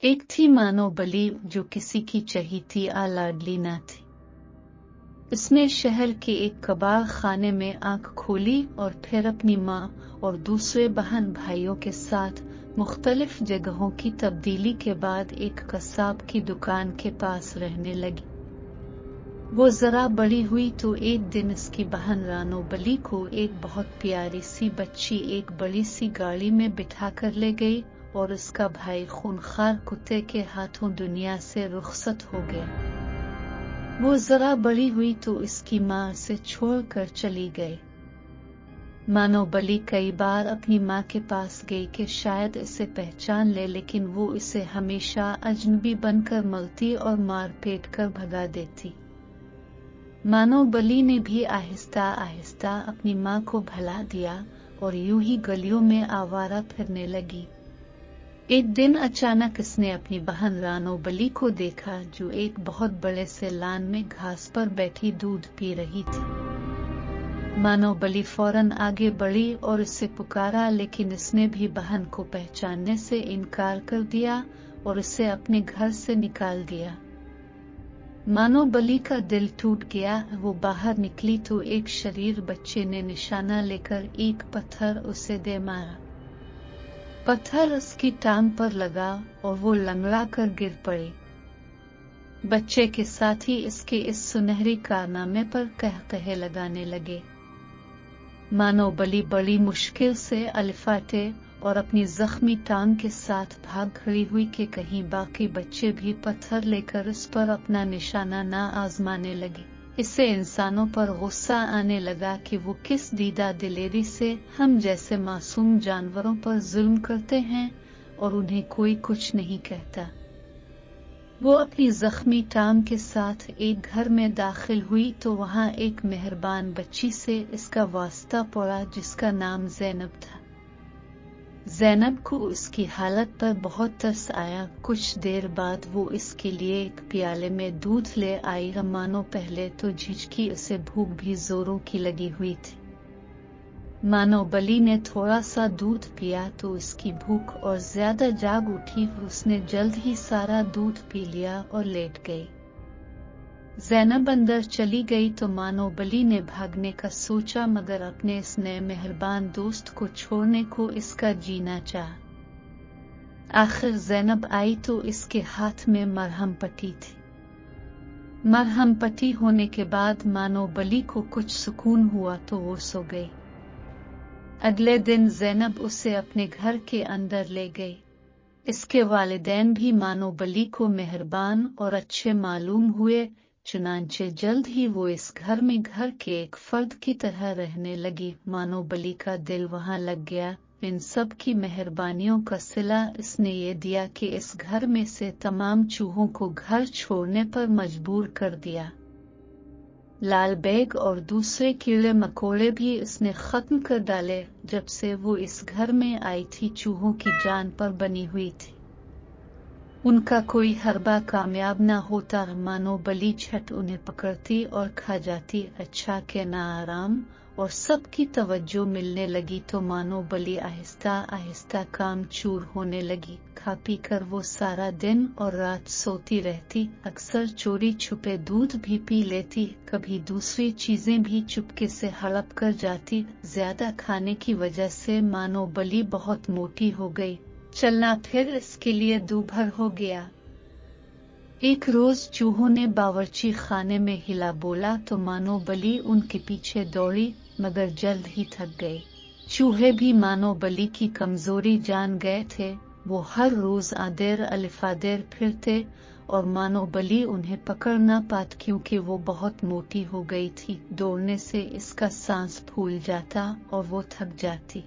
एक थी मानो बली जो किसी की चहीती लाडली ना थी। इसने शहर के एक कबाड़ खाने में आंख खोली और फिर अपनी माँ और दूसरे बहन भाइयों के साथ मुख्तलिफ जगहों की तब्दीली के बाद एक कसाब की दुकान के पास रहने लगी। वो जरा बड़ी हुई तो एक दिन इसकी बहन रानो बली को एक बहुत प्यारी सी बच्ची एक बड़ी सी गाड़ी में बिठा कर ले गई और उसका भाई खूनखार कुत्ते के हाथों दुनिया से रुखसत हो गया। वो जरा बड़ी हुई तो इसकी माँ से छोड़कर चली गई। मानो बली कई बार अपनी माँ के पास गई कि शायद इसे पहचान ले, लेकिन वो इसे हमेशा अजनबी बनकर मलती और मार पीट कर भगा देती। मानो बली ने भी आहिस्ता आहिस्ता अपनी माँ को भुला दिया और यूं ही गलियों में आवारा फिरने लगी। एक दिन अचानक इसने अपनी बहन रानो बली को देखा जो एक बहुत बड़े से लान में घास पर बैठी दूध पी रही थी। मानो बली फौरन आगे बढ़ी और इसे पुकारा, लेकिन इसने भी बहन को पहचानने से इनकार कर दिया और इसे अपने घर से निकाल दिया। मानो बली का दिल टूट गया। वो बाहर निकली तो एक शरीर बच्चे ने निशाना लेकर एक पत्थर उसे दे मारा। पत्थर उसकी टांग पर लगा और वो लंगड़ा कर गिर पड़ी। बच्चे के साथ ही इसके इस सुनहरी कारनामे पर कहकहे लगाने लगे। मानो बली बड़ी मुश्किल से अलिफाटे और अपनी जख्मी टांग के साथ भाग खड़ी हुई कि कहीं बाकी बच्चे भी पत्थर लेकर उस पर अपना निशाना ना आजमाने लगे। इससे इंसानों पर गुस्सा आने लगा कि वो किस दीदा दिलेरी से हम जैसे मासूम जानवरों पर जुल्म करते हैं और उन्हें कोई कुछ नहीं कहता। वो अपनी जख्मी टांग के साथ एक घर में दाखिल हुई तो वहां एक मेहरबान बच्ची से इसका वास्ता पड़ा जिसका नाम ज़ैनब था। ज़ैनब को उसकी हालत पर बहुत तरस आया। कुछ देर बाद वो इसके लिए एक प्याले में दूध ले आई। मानो पहले तो झिझकी, उसे भूख भी जोरों की लगी हुई थी। मानो बली ने थोड़ा सा दूध पिया तो उसकी भूख और ज्यादा जाग उठी। उसने जल्द ही सारा दूध पी लिया और लेट गई। ज़ैनब अंदर चली गई तो मानो बली ने भागने का सोचा, मगर अपने इस नए मेहरबान दोस्त को छोड़ने को इसका जीना चाहा। आखिर ज़ैनब आई तो इसके हाथ में मरहम पट्टी थी। मरहम पट्टी होने के बाद मानो बली को कुछ सुकून हुआ तो वो सो गई। अगले दिन ज़ैनब उसे अपने घर के अंदर ले गई। इसके वालिदैन भी मानो बली को मेहरबान और अच्छे मालूम हुए, चुनांचे जल्द ही वो इस घर में घर के एक फर्द की तरह रहने लगी। मानो बली का दिल वहां लग गया। इन सब की मेहरबानियों का सिला इसने ये दिया कि इस घर में से तमाम चूहों को घर छोड़ने पर मजबूर कर दिया। लाल बेग और दूसरे कीड़े मकोड़े भी इसने खत्म कर डाले। जब से वो इस घर में आई थी चूहों की जान पर बनी हुई थी। उनका कोई हरबा कामयाब न होता। मानो बली झट उन्हें पकड़ती और खा जाती। अच्छा के ना आराम और सबकी तवज्जो मिलने लगी तो मानो बली आहिस्ता आहिस्ता काम चूर होने लगी। खा पी कर वो सारा दिन और रात सोती रहती। अक्सर चोरी छुपे दूध भी पी लेती, कभी दूसरी चीजें भी चुपके से हड़प कर जाती। ज्यादा खाने की वजह से मानो बली बहुत मोटी हो गई। चलना फिर इसके लिए दूभर हो गया। एक रोज चूहों ने बावर्ची खाने में हिला बोला तो मानो बली उनके पीछे दौड़ी, मगर जल्द ही थक गई। चूहे भी मानो बली की कमजोरी जान गए थे। वो हर रोज आदेर अलिफादेर फिरते और मानो बली उन्हें पकड़ न पाती क्योंकि वो बहुत मोटी हो गई थी। दौड़ने से इसका सांस फूल जाता और वो थक जाती।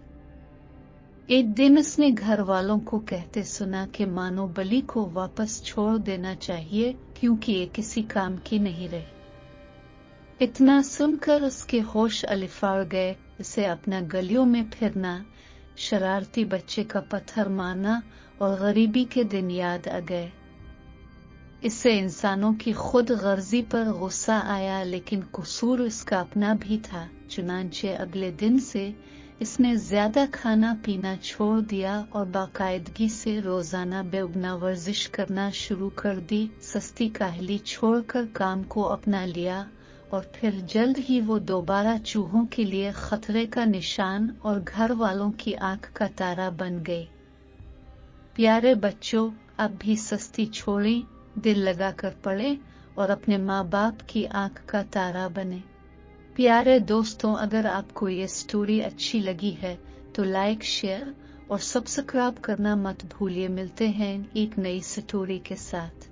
एक दिन उसने घर वालों को कहते सुना कि मानो बली को वापस छोड़ देना चाहिए क्योंकि ये किसी काम की नहीं रही। इतना सुनकर उसके होश अलिफाड़ गए। इसे अपना गलियों में फिरना, शरारती बच्चे का पत्थर मारना और गरीबी के दिन याद आ गए। इससे इंसानों की खुद गर्जी पर गुस्सा आया, लेकिन कसूर इसका अपना भी था। चुनांचे अगले दिन से इसने ज्यादा खाना पीना छोड़ दिया और बाकायदगी से रोजाना बेगुना वर्जिश करना शुरू कर दी। सस्ती काहली छोड़कर काम को अपना लिया और फिर जल्द ही वो दोबारा चूहों के लिए खतरे का निशान और घर वालों की आंख का तारा बन गई। प्यारे बच्चों, अब भी सस्ती छोड़ें, दिल लगाकर पढ़ें और अपने माँ बाप की आंख का तारा बने। प्यारे दोस्तों, अगर आपको ये स्टोरी अच्छी लगी है तो लाइक, शेयर और सब्सक्राइब करना मत भूलिए। मिलते हैं एक नई स्टोरी के साथ।